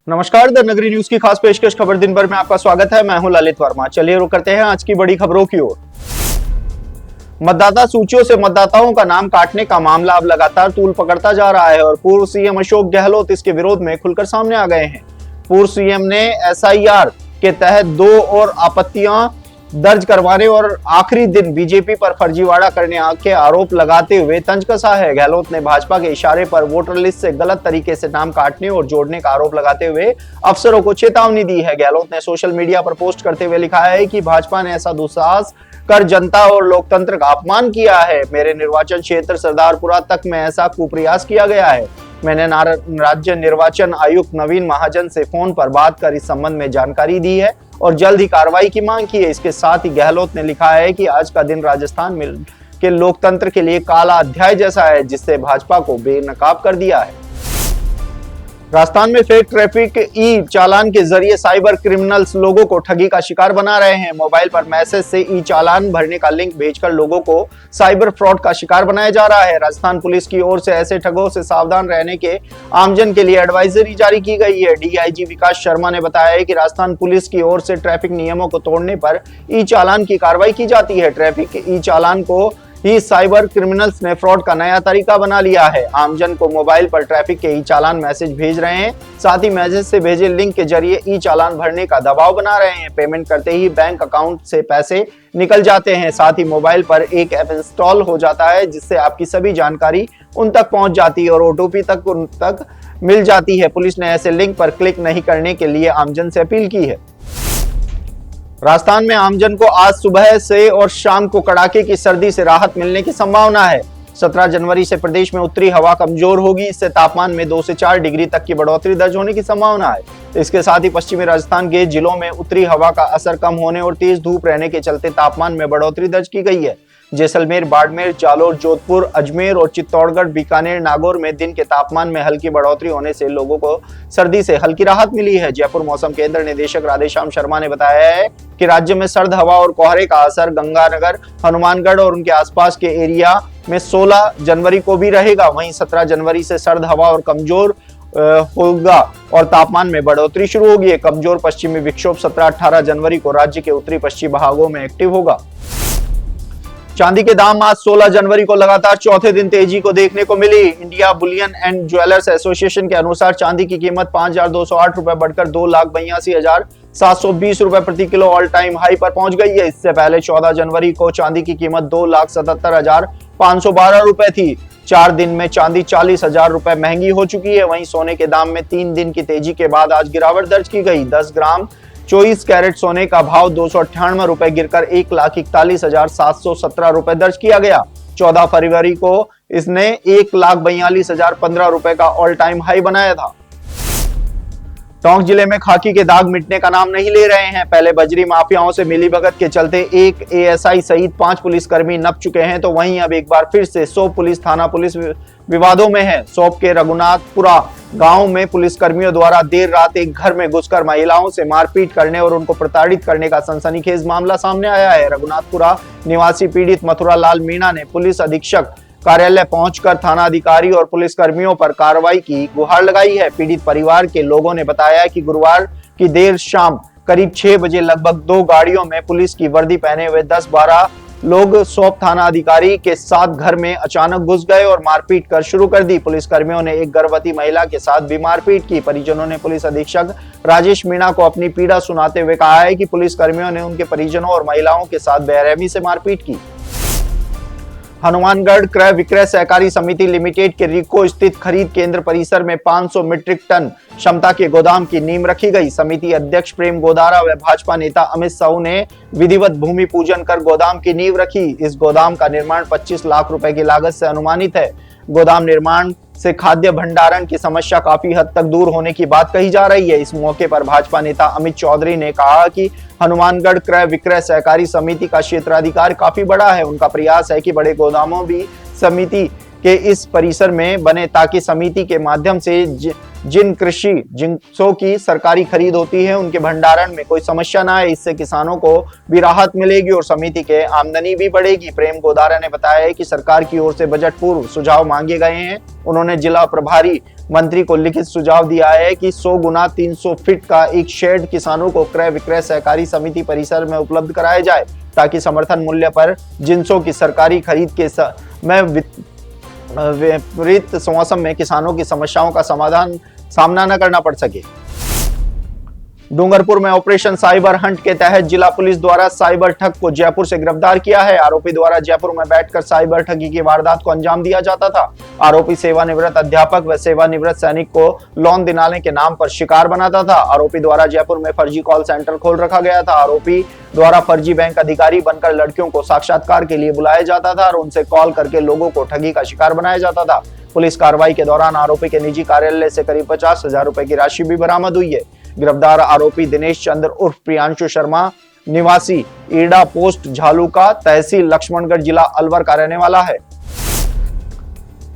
नमस्कार, द नगरी न्यूज की खास पेशकश खबर दिन भर में आपका स्वागत है। मैं हूं ललित वर्मा। चलिए रुक करते हैं आज की बड़ी खबरों की ओर। मतदाता सूचियों से मतदाताओं का नाम काटने का मामला अब लगातार तूल पकड़ता जा रहा है और पूर्व सीएम अशोक गहलोत इसके विरोध में खुलकर सामने आ गए हैं। पूर्व सीएम ने एसआईआर के तहत 2 और आपत्तियां दर्ज करवाने और आखिरी दिन बीजेपी पर फर्जीवाड़ा करने के आरोप लगाते हुए तंज कसा है। गहलोत ने भाजपा के इशारे पर वोटर लिस्ट से गलत तरीके से नाम काटने और जोड़ने का आरोप लगाते हुए अफसरों को चेतावनी दी है। गहलोत ने सोशल मीडिया पर पोस्ट करते हुए लिखा है कि भाजपा ने ऐसा दुस्साहस कर जनता और लोकतंत्र का अपमान किया है। मेरे निर्वाचन क्षेत्र सरदारपुरा तक में ऐसा कुप्रयास किया गया है। मैंने राज्य निर्वाचन आयुक्त नवीन महाजन से फोन पर बात कर इस संबंध में जानकारी दी है और जल्द ही कार्रवाई की मांग की है। इसके साथ ही गहलोत ने लिखा है कि आज का दिन राजस्थान में के लोकतंत्र के लिए काला अध्याय जैसा है, जिससे भाजपा को बेनकाब कर दिया है। राजस्थान में फेक ट्रैफिक ई चालान के जरिए साइबर क्रिमिनल्स लोगों को ठगी का शिकार बना रहे हैं। मोबाइल पर मैसेज से ई चालान भरने का लिंक भेजकर लोगों को साइबर फ्रॉड का शिकार बनाया जा रहा है। राजस्थान पुलिस की ओर से ऐसे ठगों से सावधान रहने के आमजन के लिए एडवाइजरी जारी की गई है। डीआईजी विकास शर्मा ने बताया है कि राजस्थान पुलिस की ओर से ट्रैफिक नियमों को तोड़ने पर ई चालान की कार्रवाई की जाती है। ट्रैफिक ई चालान को ही साइबर क्रिमिनल्स ने फ्रॉड का नया तरीका बना लिया है। आमजन को मोबाइल पर ट्रैफिक के ई चालान मैसेज भेज रहे हैं, साथ ही मैसेज से भेजे लिंक के जरिए ई चालान भरने का दबाव बना रहे हैं। पेमेंट करते ही बैंक अकाउंट से पैसे निकल जाते हैं। साथ ही मोबाइल पर एक ऐप इंस्टॉल हो जाता है, जिससे आपकी सभी जानकारी उन तक पहुंच जाती है और ओटीपी तक उन तक मिल जाती है। पुलिस ने ऐसे लिंक पर क्लिक नहीं करने के लिए आमजन से अपील की है। राजस्थान में आमजन को आज सुबह से और शाम को कड़ाके की सर्दी से राहत मिलने की संभावना है। 17 जनवरी से प्रदेश में उत्तरी हवा कमजोर होगी। इससे तापमान में 2 से 4 डिग्री तक की बढ़ोतरी दर्ज होने की संभावना है। इसके साथ ही पश्चिमी राजस्थान के जिलों में उत्तरी हवा का असर कम होने और तेज धूप रहने के चलते तापमान में बढ़ोतरी दर्ज की गई है। जैसलमेर, बाड़मेर, जालोर, जोधपुर, अजमेर और चित्तौड़गढ़, बीकानेर, नागौर में दिन के तापमान में हल्की बढ़ोतरी होने से लोगों को सर्दी से हल्की राहत मिली है। जयपुर मौसम केंद्र निदेशक राधेश्याम शर्मा ने बताया है कि राज्य में सर्द हवा और कोहरे का असर गंगानगर, हनुमानगढ़ और उनके आसपास के एरिया में 16 जनवरी को भी रहेगा। वहीं 17 जनवरी से सर्द हवा और कमजोर होगा और तापमान में बढ़ोतरी शुरू होगी। कमजोर पश्चिमी विक्षोभ 17-18 जनवरी को राज्य के उत्तरी पश्चिमी भागों में एक्टिव होगा। चांदी के दाम आज 16 जनवरी को लगातार चौथे दिन तेजी को देखने को मिली। India bullion and jewellers association के अनुसार चांदी की कीमत 5,208 रुपए बढ़कर 2,82,720 रुपए प्रति किलो ऑल टाइम हाई पर पहुंच गई है। इससे पहले 14 जनवरी को चांदी की कीमत 2,77,512 रुपए थी। 4 दिन में चांदी 40,000 रुपए महंगी हो चुकी है। वहीं सोने के दाम में 3 दिन की तेजी के बाद आज गिरावट दर्ज की गई। 10 ग्राम 24 कैरेट सोने का भाव 298 रुपए गिरकर 1,41,717 रुपए दर्ज किया गया। 14 फरवरी को इसने 1,42,015 रुपए का ऑल टाइम हाई बनाया था। टोंक जिले में खाकी के दाग मिटने का नाम नहीं ले रहे हैं। पहले बजरी माफियाओं से मिलीभगत के चलते एक एएसआई सहित 5 पुलिसकर्मी नप चुके हैं, तो वहीं अब एक बार फिर से सोप पुलिस थाना पुलिस विवादों में है। सोप के रघुनाथपुरा गांव में पुलिसकर्मियों द्वारा देर रात एक घर में घुसकर महिलाओं से मारपीट करने और उनको प्रताड़ित करने का सनसनीखेज मामला सामने आया है। रघुनाथपुरा निवासी पीड़ित मथुरा लाल मीणा ने पुलिस अधीक्षक कार्यालय पहुंचकर थाना अधिकारी और पुलिसकर्मियों पर कार्रवाई की गुहार लगाई है। पीड़ित परिवार के लोगों ने बताया कि गुरुवार की देर शाम करीब 6 बजे लगभग 2 गाड़ियों में पुलिस की वर्दी पहने हुए 10-12 लोग सोप थाना अधिकारी के साथ घर में अचानक घुस गए और मारपीट कर शुरू कर दी। पुलिसकर्मियों ने एक गर्भवती महिला के साथ भी मारपीट की। परिजनों ने पुलिस अधीक्षक राजेश मीणा को अपनी पीड़ा सुनाते हुए कहा है कि पुलिसकर्मियों ने उनके परिजनों और महिलाओं के साथ बेरहमी से मारपीट की। हनुमानगढ़ क्रय विक्रय सहकारी समिति लिमिटेड के रिको स्थित खरीद केंद्र परिसर में 500 मीट्रिक टन क्षमता के गोदाम की नींव रखी गई। समिति अध्यक्ष प्रेम गोदारा व भाजपा नेता अमित साहू ने विधिवत भूमि पूजन कर गोदाम की नींव रखी। इस गोदाम का निर्माण 25 लाख रुपए की लागत से अनुमानित है। गोदाम निर्माण से खाद्य भंडारण की समस्या काफी हद तक दूर होने की बात कही जा रही है। इस मौके पर भाजपा नेता अमित चौधरी ने कहा कि हनुमानगढ़ क्रय विक्रय सहकारी समिति का क्षेत्राधिकार काफी बड़ा है। उनका प्रयास है कि बड़े गोदामों भी समिति के इस परिसर में बने, ताकि समिति के माध्यम से जिन कृषि जिनसों की सरकारी खरीद होती है उनके भंडारण में कोई समस्या ना आए, इससे किसानों को भी राहत मिलेगी और समिति के आमदनी भी बढ़ेगी। प्रेम गोदारा ने बताया है कि सरकार की ओर से बजट पूर्व सुझाव मांगे गए हैं। उन्होंने जिला प्रभारी मंत्री को लिखित सुझाव दिया है कि 100 गुना 300 फीट का एक शेड किसानों को क्रय विक्रय सहकारी समिति परिसर में उपलब्ध कराया जाए, ताकि समर्थन मूल्य पर जिनसों की सरकारी खरीद के समय विपरीत मौसम में किसानों की समस्याओं का सामना न करना पड़ सके। डूंगरपुर में ऑपरेशन साइबर हंट के तहत जिला पुलिस द्वारा साइबर ठग को जयपुर से गिरफ्तार किया है। आरोपी द्वारा जयपुर में बैठकर साइबर ठगी की वारदात को अंजाम दिया जाता था। आरोपी सेवानिवृत्त अध्यापक व सेवानिवृत्त सैनिक को लोन दिलाने के नाम पर शिकार बनाता था। आरोपी द्वारा जयपुर में फर्जी कॉल सेंटर खोल रखा गया था। आरोपी द्वारा फर्जी बैंक अधिकारी बनकर लड़कियों को साक्षात्कार के लिए बुलाया जाता था और उनसे कॉल करके लोगों को ठगी का शिकार बनाया जाता था। पुलिस कार्रवाई के दौरान आरोपी के निजी कार्यालय से करीब 50,000 रुपए की राशि भी बरामद हुई है। गिरफ्तार आरोपी दिनेश चंद्र उर्फ प्रियांशु शर्मा निवासी ईडा पोस्ट झालुका तहसील लक्ष्मणगढ़ जिला अलवर का रहने वाला है।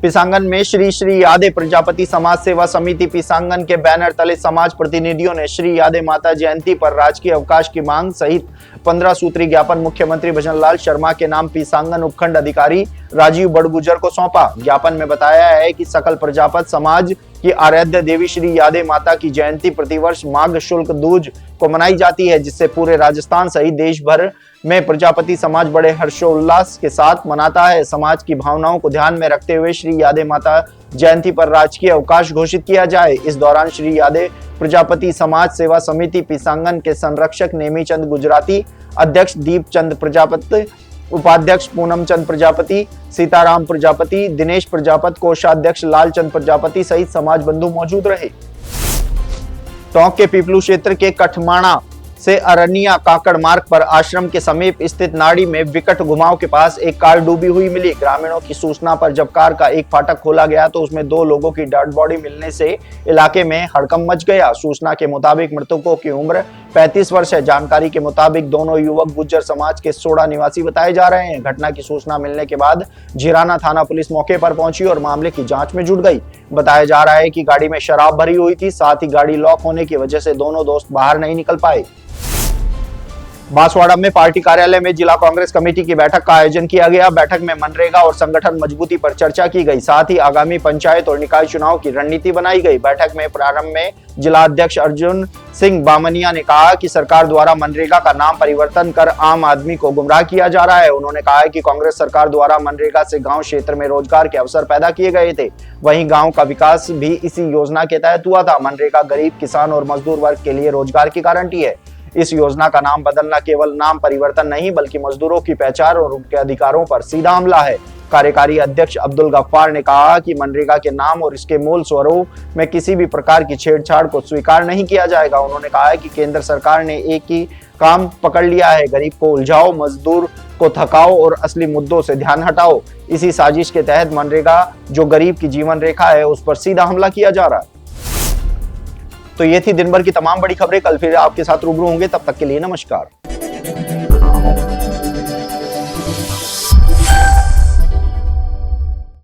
पिसांगन में श्री श्री यादे प्रजापति समाज सेवा समिति पिसांगन के बैनर तले समाज प्रतिनिधियों ने श्री यादे माता जयंती पर राजकीय अवकाश की मांग सहित 15 सूत्री ज्ञापन मुख्यमंत्री भजनलाल शर्मा के नाम पिसांगन उपखंड अधिकारी राजीव बड़गुजर को सौंपा। ज्ञापन में बताया है कि सकल प्रजापत समाज की आराध्य देवी श्री यादे माता की जयंती प्रतिवर्ष माघ शुक्ल दूज को मनाई जाती है, जिससे पूरे राजस्थान सहित देश भर में प्रजापति समाज बड़े हर्षोल्लास के साथ मनाता है। समाज की भावनाओं को ध्यान में रखते हुए श्री यादे माता जयंती पर राजकीय अवकाश घोषित किया जाए। इस दौरान श्री यादे प्रजापति समाज सेवा समिति पिसांगन के संरक्षक नेमीचंद गुजराती, अध्यक्ष दीप चंद प्रजापति, उपाध्यक्ष पूनम चंद प्रजापति, सीताराम प्रजापति, दिनेश प्रजापति, कोषाध्यक्ष लालचंद प्रजापति सहित समाज बंधु मौजूद रहे। टोंक के पीपलू क्षेत्र के कठमाणा से अरनिया काकड़ मार्ग पर आश्रम के समीप स्थित नाड़ी में विकट घुमाव के पास एक कार डूबी हुई मिली। ग्रामीणों की सूचना पर जब कार का एक फाटक खोला गया तो उसमें 2 लोगों की डेड बॉडी मिलने से इलाके में हड़कंप मच गया। सूचना के मुताबिक मृतकों की उम्र 35 वर्ष है। जानकारी के मुताबिक दोनों युवक गुज्जर समाज के सोडा निवासी बताए जा रहे हैं। घटना की सूचना मिलने के बाद झिराना थाना पुलिस मौके पर पहुंची और मामले की जांच में जुट गई। बताया जा रहा है कि गाड़ी में शराब भरी हुई थी, साथ ही गाड़ी लॉक होने की वजह से दोनों दोस्त बाहर नहीं निकल पाए। बांसवाड़ा में पार्टी कार्यालय में जिला कांग्रेस कमेटी की बैठक का आयोजन किया गया। बैठक में मनरेगा और संगठन मजबूती पर चर्चा की गई, साथ ही आगामी पंचायत और निकाय चुनाव की रणनीति बनाई गई। बैठक में प्रारंभ में जिला अध्यक्ष अर्जुन सिंह बामनिया ने कहा कि सरकार द्वारा मनरेगा का नाम परिवर्तन कर आम आदमी को गुमराह किया जा रहा है। उन्होंने कहा कि कांग्रेस सरकार द्वारा मनरेगा से गांव क्षेत्र में रोजगार के अवसर पैदा किए गए थे, वहीं गांव का विकास भी इसी योजना के तहत हुआ था। मनरेगा गरीब, किसान और मजदूर वर्ग के लिए रोजगार की गारंटी है। इस योजना का नाम बदलना केवल नाम परिवर्तन नहीं बल्कि मजदूरों की पहचान और उनके अधिकारों पर सीधा हमला है। कार्यकारी अध्यक्ष अब्दुल गफ्फार ने कहा कि मनरेगा के नाम और इसके मूल स्वरूप में किसी भी प्रकार की छेड़छाड़ को स्वीकार नहीं किया जाएगा। उन्होंने कहा कि केंद्र सरकार ने एक ही काम पकड़ लिया है, गरीब को उलझाओ, मजदूर को थकाओ और असली मुद्दों से ध्यान हटाओ। इसी साजिश के तहत मनरेगा जो गरीब की जीवन रेखा है उस पर सीधा हमला किया जा रहा है। तो ये थी दिन भर की तमाम बड़ी खबरें। कल फिर आपके साथ रूबरू होंगे, तब तक के लिए नमस्कार।